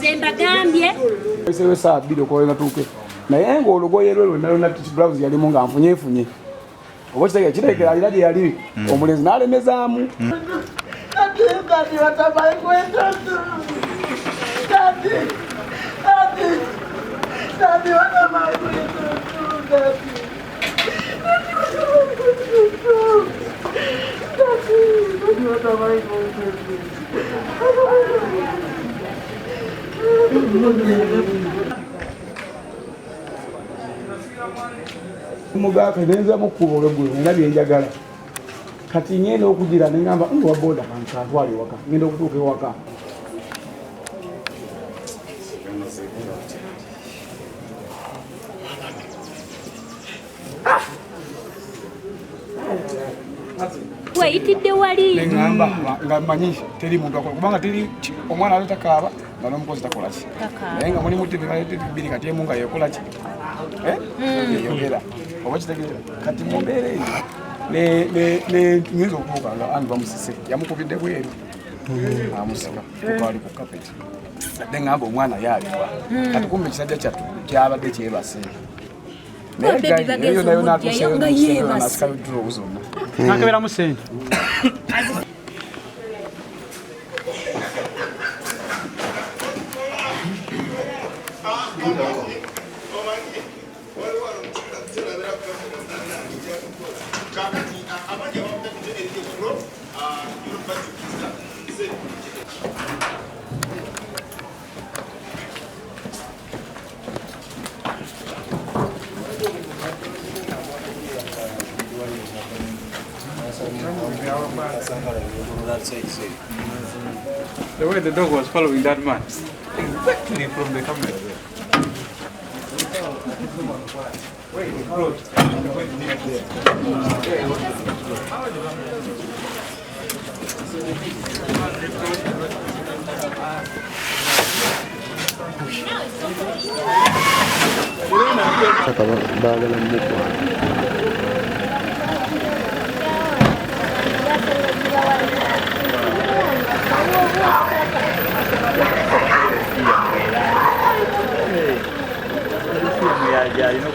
Zembagambye. Ese saa bidi okola natuke. Naye ng'olugoye lwe lwonna blouse yalimu nga nfunye. Oba kitegera alira gye yali omulenzi n'alemezaamu. Dadi watabai kwenda tu. Dadi watabai kwenda tu. Dadi watabai kwenda tu. Mugaka nenza mukubo olugulu nina byenjagala. Kati ngenda okugira nengamba ngo boda kantwali waka. Ngenda okutuuka ewaka. Wayitidde wali. Ngamba nga manyi teri muntu akola kubanga teri omwana aleta kaaba nga n'omukozi takola ki. Naye nga mulimu TV biri kati emu nga yekola ki. Yogera. Oba kitegeera kati mu mbeera eyo ne nyinza okubuuka nga andi bamusise yamukubidde bweru amusika kukaali ku kapeti nadde ngamba omwana yaalibwa kati kumbe ekisajja kyattu kyabadde kyebase naye nayo natuseasikayo drowu zonna nakeberamu sente The way the dog was following that man. Exactly from the camera there. Wait, bro. Ya, you know,